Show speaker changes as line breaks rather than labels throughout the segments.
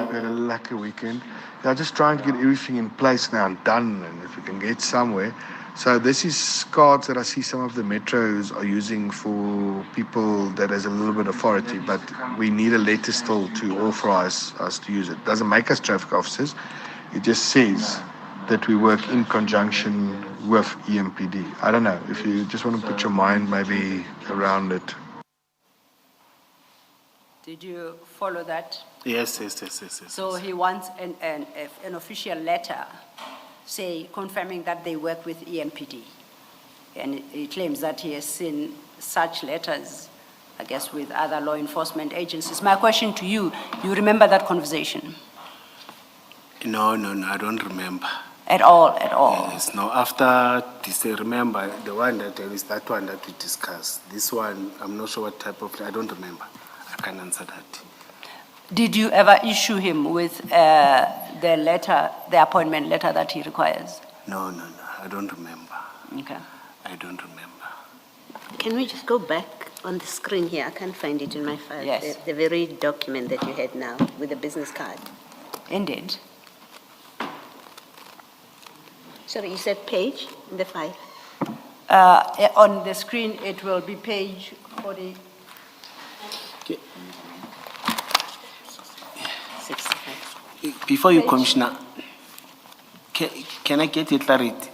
hope you had a lucky weekend. Yeah, just trying to get everything in place now and done, and if we can get somewhere. So this is cards that I see some of the metros are using for people that has a little bit of authority, but we need a letter still to authorize us to use it. Doesn't make us traffic officers. It just says that we work in conjunction with EMPD. I don't know, if you just want to put your mind maybe around it.
Did you follow that?
Yes.
So he wants an official letter, say, confirming that they work with EMPD. And he claims that he has seen such letters, I guess, with other law enforcement agencies. My question to you, you remember that conversation?
No, I don't remember.
At all?
Yes, no, after this, I remember the one that there is that one that we discussed. This one, I'm not sure what type of, I don't remember. I can't answer that.
Did you ever issue him with the letter, the appointment letter that he requires?
No, I don't remember.
Okay.
I don't remember.
Can we just go back on the screen here? I can't find it in my file.
Yes.
The very document that you had now with the business card.
Indeed.
Sorry, you said page in the file?
On the screen, it will be page 40.
Okay.
65.
Before you, Commissioner, can I get a clarity?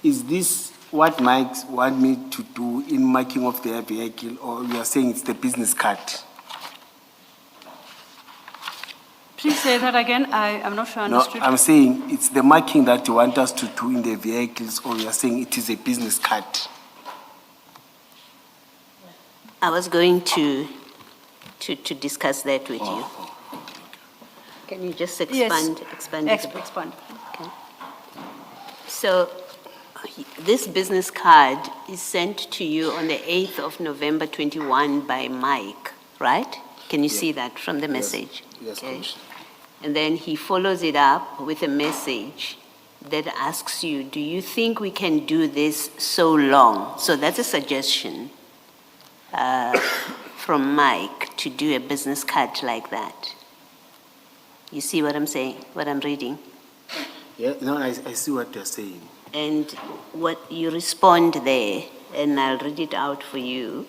Is this what Mike want me to do in marking of their vehicle, or you are saying it's the business card?
Please say that again. I'm not sure I
No,
understood.
I'm saying it's the marking that you want us to do in the vehicles, or you are saying it is a business card?
I was going to discuss that with you. Can you just expand it a bit?
Expand.
Okay. So this business card is sent to you on the 8th of November 21 by Mike, right? Can you see that from the message?
Yes, Commissioner.
And then he follows it up with a message that asks you, do you think we can do this so long? So that's a suggestion from Mike to do a business card like that. You see what I'm saying, what I'm reading?
Yeah, no, I see what you're saying.
And what you respond there, and I'll read it out for you,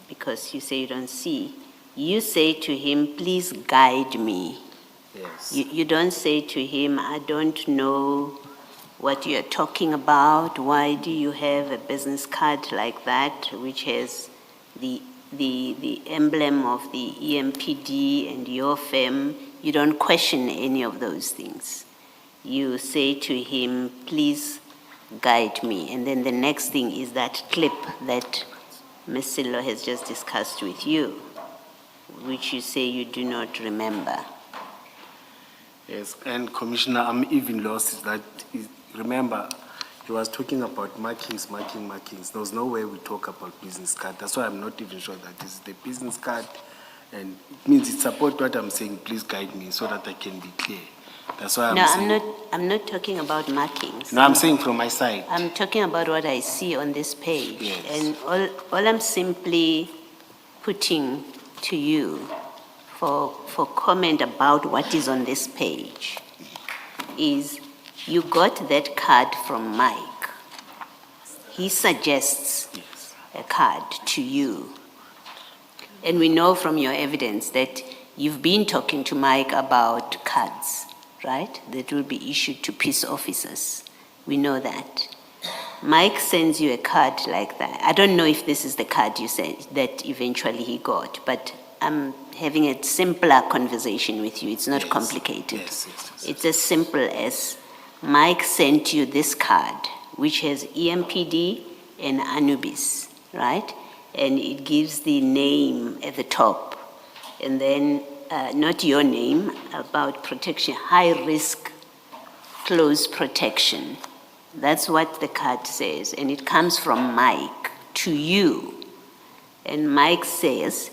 because you say you don't see. You say to him, please guide me.
Yes.
You don't say to him, I don't know what you're talking about. Why do you have a business card like that, which has the emblem of the EMPD and your firm? You don't question any of those things. You say to him, please guide me. And then the next thing is that clip that Ms. Silo has just discussed with you, which you say you do not remember.
Yes, and Commissioner, I'm even lost. Remember, he was talking about markings. There was no way we talk about business card. That's why I'm not even sure that this is the business card. And it means it supports what I'm saying. Please guide me so that I can be clear. That's why I'm saying.
I'm not talking about markings.
No, I'm saying from my side.
I'm talking about what I see on this page.
Yes.
And all I'm simply putting to you for comment about what is on this page is you got that card from Mike. He suggests a card to you. And we know from your evidence that you've been talking to Mike about cards, right? That will be issued to peace officers. We know that. Mike sends you a card like that. I don't know if this is the card you said that eventually he got, but I'm having a simpler conversation with you. It's not complicated.
Yes.
It's as simple as Mike sent you this card, which has EMPD and Anubis, right? And it gives the name at the top. And then, not your name, about protection, high risk, close protection. That's what the card says. And it comes from Mike to you. And Mike says,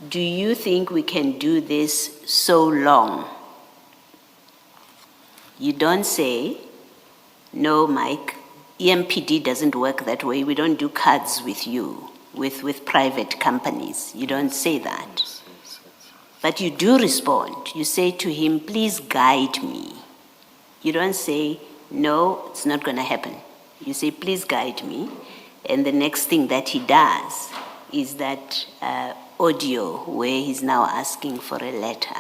do you think we can do this so long? You don't say, no, Mike, EMPD doesn't work that way. We don't do cards with you, with private companies. You don't say that. But you do respond. You say to him, please guide me. You don't say, no, it's not going to happen. You say, please guide me. And the next thing that he does is that audio where he's now asking for a letter.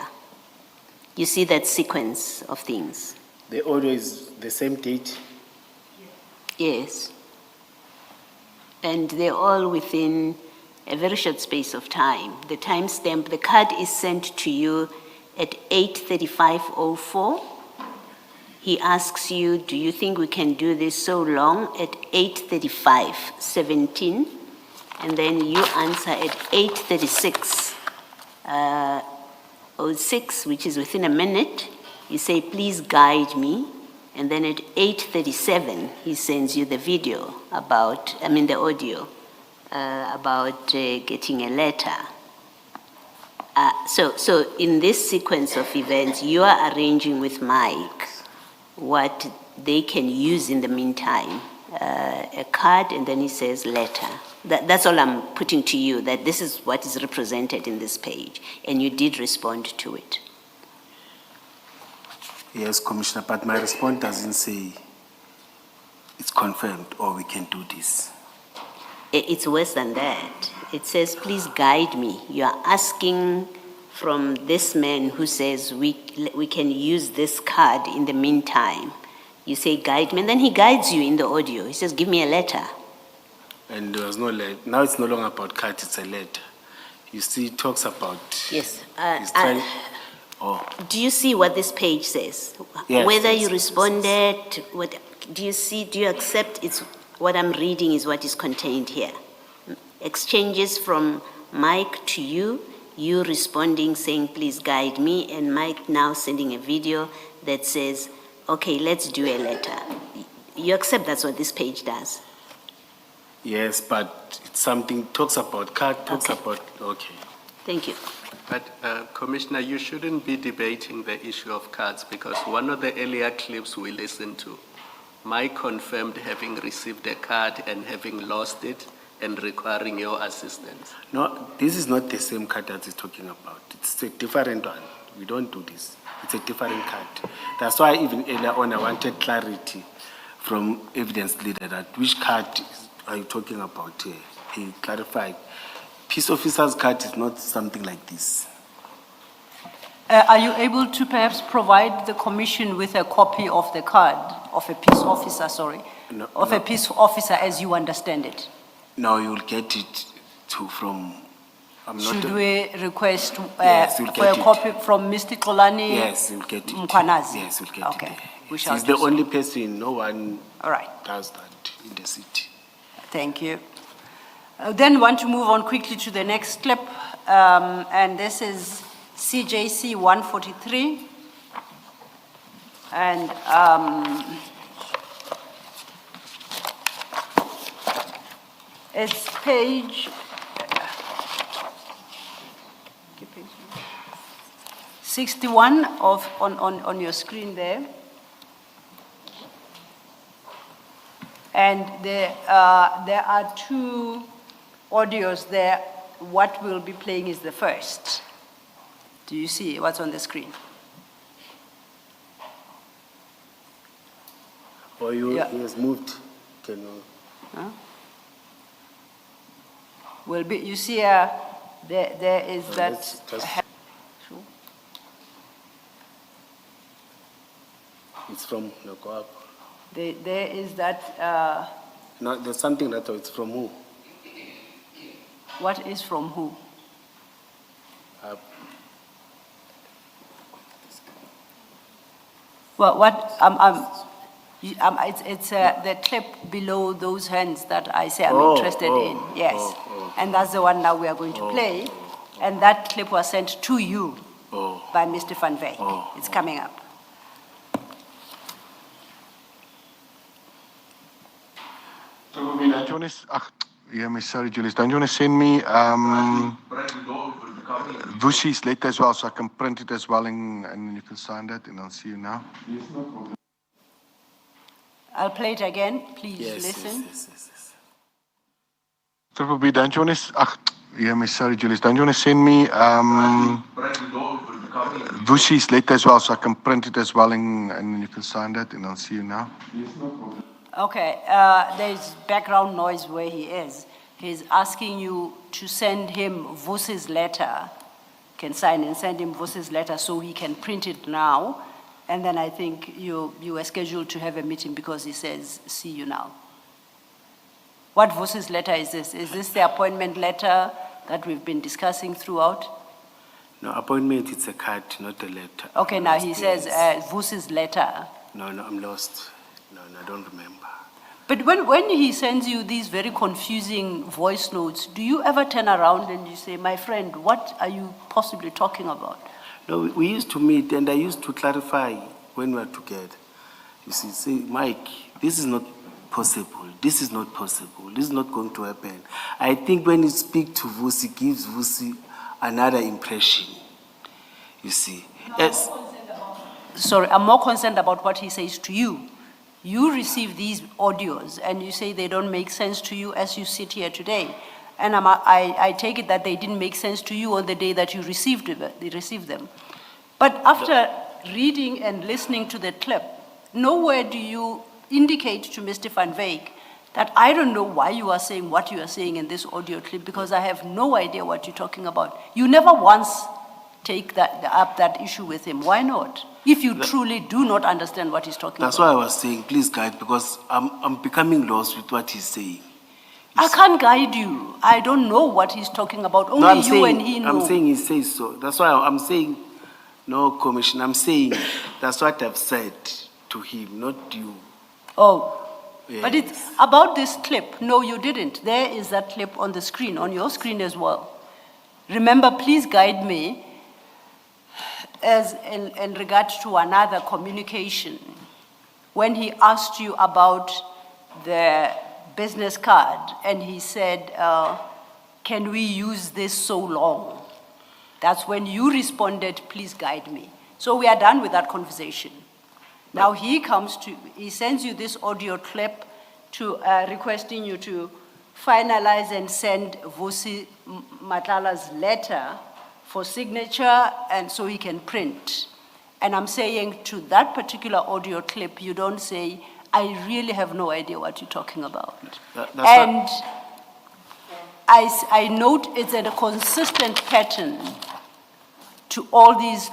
You see that sequence of things?
The audio is the same date?
Yes. And they're all within a very short space of time. The timestamp, the card is sent to you at 8:35:04. He asks you, do you think we can do this so long? At 8:35:17. And then you answer at 8:36:06, which is within a minute. You say, please guide me. And then at 8:37, he sends you the video the audio about getting a letter. So in this sequence of events, you are arranging with Mike what they can use in the meantime, a card, and then he says letter. That's all I'm putting to you, that this is what is represented in this page, and you did respond to it.
Yes, Commissioner, but my response doesn't say it's confirmed or we can do this.
It's worse than that. It says, please guide me. You are asking from this man who says we can use this card in the meantime. You say, guide me, and then he guides you in the audio. He says, give me a letter.
And there was no letter. Now it's no longer about card, it's a letter. You see, it talks about...
Yes.
he's trying,
Do you see what this page says?
Yes,
Whether
yes,
you
yes,
responded, do you accept what I'm reading is what is contained here? Exchanges from Mike to you, you responding saying, please guide me, and Mike now sending a video that says, okay, let's do a letter. You accept that's what this page does?
Yes, but it's something, talks about card, talks
Okay.
about, okay.
Thank you.
But Commissioner, you shouldn't be debating the issue of cards, because one of the earlier clips we listened to, Mike confirmed having received a card and having lost it and requiring your assistance.
No, this is not the same card that he's talking about. It's a different one. We don't do this. It's a different card. That's why even earlier on I wanted clarity from evidence leader that which card are you talking about here? He clarified. Peace officer's card is not something like this.
Are you able to perhaps provide the commission with a copy of the card of a peace officer,
No,
of
no.
a peace officer as you understand it?
No, you'll get it from, I'm not...
Should we request
Yes, you'll
for
get
a
it.
copy from Mr. Kolani?
Yes, you'll get it.
Mkhwanazi?
Yes, you'll get
Okay.
it.
We shall
He's
do
the
so.
only person, no one
All right.
does that in the city.
Thank you. Then want to move on quickly to the next clip, and this is CJC 143. And it's page 61 on your screen there. And there are two audios there. What we'll be playing is the first. Do you see what's on the screen?
Or
Yeah.
he has moved. Can you...
Huh? Will be. You see, there is that.
let's just-
Sure.
It's from Nokoab.
There is that.
No, there's something that it's from who?
What is from who? Well, it's the clip below those hands that I say I'm interested in. Yes, and that's the one now we are going to play, and that clip was sent to you by Mr. Van Wyk. It's coming up.
So, don't you want to, sorry, Julius, don't you want to send me Vusi's letter as well, so I can print it as well, and you can sign that, and I'll see you now.
I'll play it again. Please
Yes,
listen.
yes.
Triple B, don't you want to, Yeah, Miss, sorry, Julius. Don't you want to send me Vusi's letter as well so I can print it as well and you can sign that and I'll see you now?
Okay, there's background noise where he is. He's asking you to send him Vusi's letter, can sign and send him Vusi's letter so he can print it now. And then I think you are scheduled to have a meeting because he says, see you now. What Vusi's letter is this? Is this the appointment letter that we've been discussing throughout?
No, appointment, it's a card, not a letter.
Okay, now he says Vusi's letter.
No, I'm lost. No, I don't remember.
But when he sends you these very confusing voice notes, do you ever turn around and you say, my friend, what are you possibly talking about?
No, we used to meet and I used to clarify when we were together. You see, say, Mike, this is not possible. This is not possible. This is not going to happen. I think when you speak to Vusi, gives Vusi another impression. You see. Yes.
Sorry, I'm more concerned about what he says to you. You receive these audios and you say they don't make sense to you as you sit here today. And I take it that they didn't make sense to you on the day that you received them. But after reading and listening to the clip, nowhere do you indicate to Mr. Van Wyk that I don't know why you are saying what you are saying in this audio clip because I have no idea what you're talking about. You never once take up that issue with him. Why not? If you truly do not understand what he's talking
That's
about.
why I was saying, please guide, because I'm becoming lost with what he's saying.
I can't guide you. I don't know what he's talking about. Only
No, I'm
you
saying,
and he know.
I'm saying he says so. That's why I'm saying, no, Commissioner, I'm saying that's what I've said to him, not you.
Oh,
Yes.
but it's about this clip. No, you didn't. There is that clip on the screen, on your screen as well. Remember, please guide me as in regard to another communication. When he asked you about the business card and he said, can we use this so long? That's when you responded, please guide me. So we are done with that conversation. Now he sends you this audio clip to requesting you to finalize and send Vusi Matlala's letter for signature and so he can print. And I'm saying to that particular audio clip, you don't say, I really have no idea what you're talking about. I note it's a consistent pattern to all these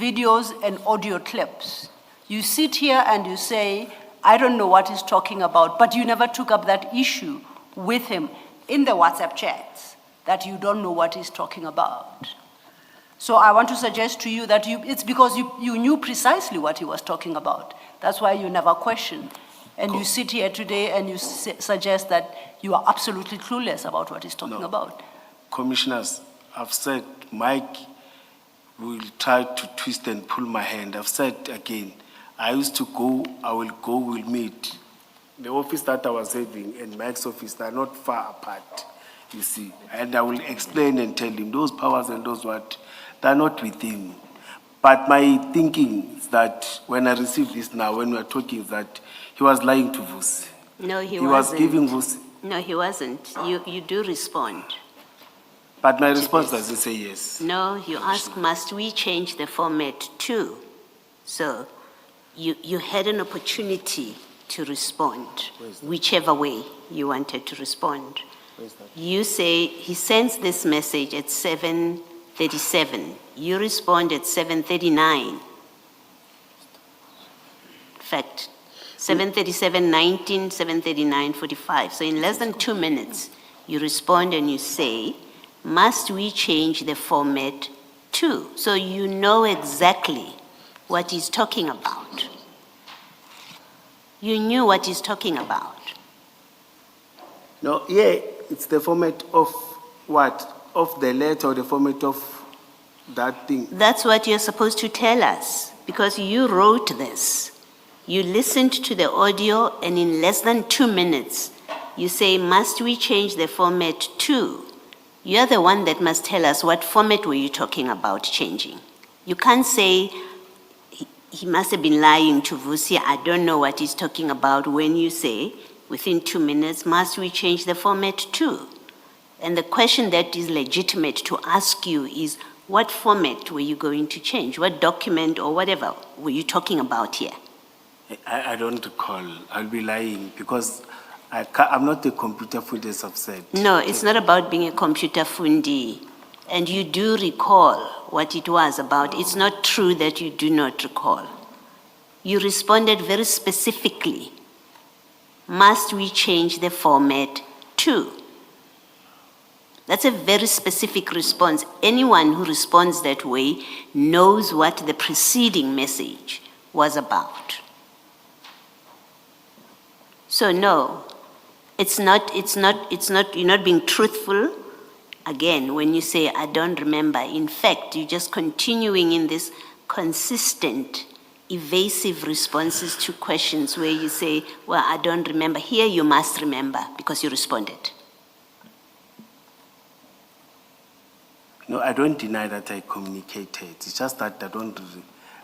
videos and audio clips. You sit here and you say, I don't know what he's talking about, but you never took up that issue with him in the WhatsApp chats, that you don't know what he's talking about. So I want to suggest to you that it's because you knew precisely what he was talking about. That's why you never questioned. And you sit here today and you suggest that you are absolutely clueless about what he's talking about.
Commissioners, I've said, Mike will try to twist and pull my hand. I've said again, I used to go, I will go, we'll meet. The office that I was having and Mike's office, they're not far apart, you see. And I will explain and tell him those powers and those what, they're not with him. But my thinking is that when I received this now, when we're talking, that he was lying to Vusi.
No, he wasn't.
He was giving Vusi.
No, he wasn't. You do respond.
But my response doesn't say yes.
No, you ask, must we change the format too? So you had an opportunity to respond, whichever way you wanted to respond. You say, he sends this message at 7:37. You respond at 7:39. In fact, 7:37, 19, 7:39, 45. So in less than 2 minutes, you respond and you say, must we change the format too? So you know exactly what he's talking about. You knew what he's talking about.
No, yeah, it's the format of what? Of the letter or the format of that thing?
That's what you're supposed to tell us, because you wrote this. You listened to the audio, and in less than 2 minutes, you say, must we change the format too? You're the one that must tell us what format were you talking about changing. You can't say, he must have been lying to Vusi, I don't know what he's talking about, when you say, within 2 minutes, must we change the format too? And the question that is legitimate to ask you is, what format were you going to change? What document or whatever were you talking about here?
I don't recall. I'll be lying because I'm not a computer fool, as I've said.
No, it's not about being a computer fundi. And you do recall what it was about. It's not true that you do not recall. You responded very specifically. Must we change the format to? That's a very specific response. Anyone who responds that way knows what the preceding message was about. So no, you're not being truthful. Again, when you say, I don't remember, in fact, you're just continuing in this consistent, evasive responses to questions where you say, well, I don't remember. Here you must remember because you responded.
No, I don't deny that I communicated. It's just that I don't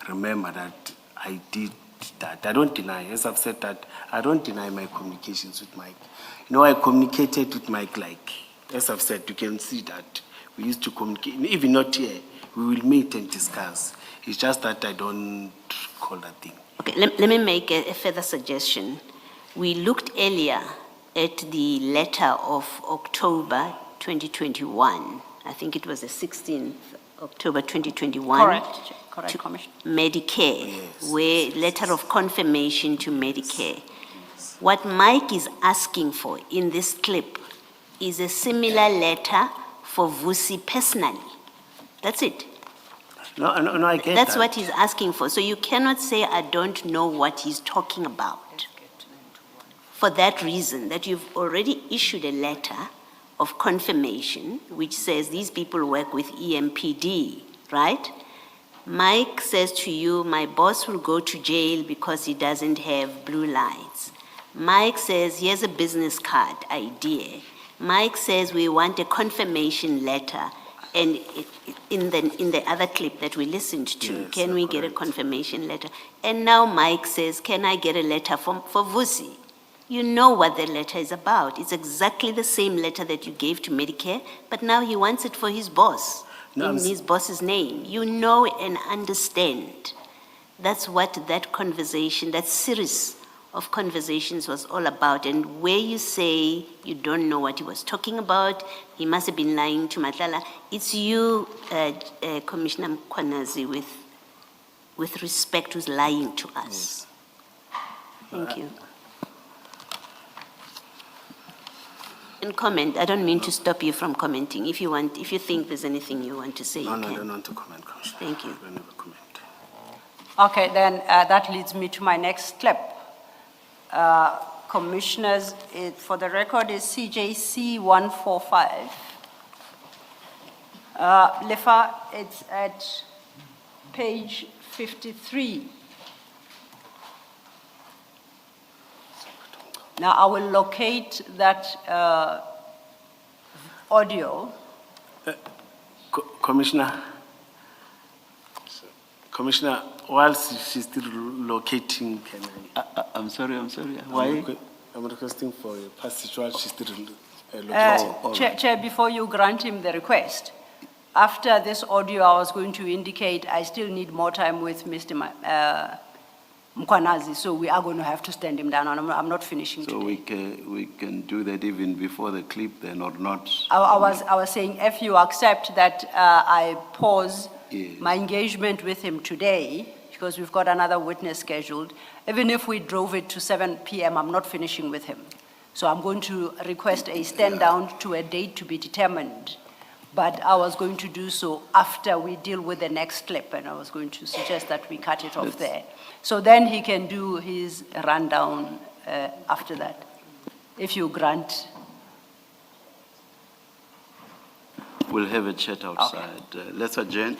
remember that I did that. I don't deny, as I've said that, I don't deny my communications with Mike. You know, I communicated with Mike like, as I've said, you can see that we used to communicate, even not here, we will meet and discuss. It's just that I don't call that thing.
Okay, let me make a further suggestion. We looked earlier at the letter of October 2021. I think it was the 16th October 2021.
Correct, Commissioner.
Medicare,
Yes.
where letter of confirmation to Medicare. What Mike is asking for in this clip is a similar letter for Vusi personally. That's it.
No, I get
That's
that.
what he's asking for. So you cannot say, I don't know what he's talking about. For that reason, that you've already issued a letter of confirmation, which says these people work with EMPD, right? Mike says to you, my boss will go to jail because he doesn't have blue lights. Mike says, here's a business card idea. Mike says, we want a confirmation letter. And in the other clip that we listened to,
Yes,
can we get a
correct.
confirmation letter? And now Mike says, can I get a letter for Vusi? You know what the letter is about. It's exactly the same letter that you gave to Medicare, but now he wants it for his boss,
No,
in his boss's name. You know and understand. That's what that conversation, that series of conversations was all about. And where you say you don't know what he was talking about, he must have been lying to Matlala. It's you, Commissioner Mkhwanazi, with respect, who's lying to us. Thank you. And comment, I don't mean to stop you from commenting. If you think there's anything you want to say,
No,
you
I
can.
don't want to comment, Commissioner.
Thank you.
I never comment.
Okay, then that leads me to my next clip. Commissioners, for the record, is CJC 145. Lefa, it's at page 53. Now, I will locate that audio.
Commissioner, whilst she's still locating, can I?
I'm sorry. Why?
I'm requesting for a passage while she's still locating.
Chair, before you grant him the request, after this audio, I was going to indicate I still need more time with Mr. Mkhwanazi, so we are going to have to stand him down, and I'm not finishing
So
today.
we can do that even before the clip then, or not?
I was saying, if you accept that I pause
Yes.
my engagement with him today, because we've got another witness scheduled, even if we drove it to 7 p.m., I'm not finishing with him. So I'm going to request a stand down to a date to be determined. But I was going to do so after we deal with the next clip, and I was going to suggest that we cut it off there. So then he can do his rundown after that, if you grant.
We'll have a chat outside. Let's adjourn.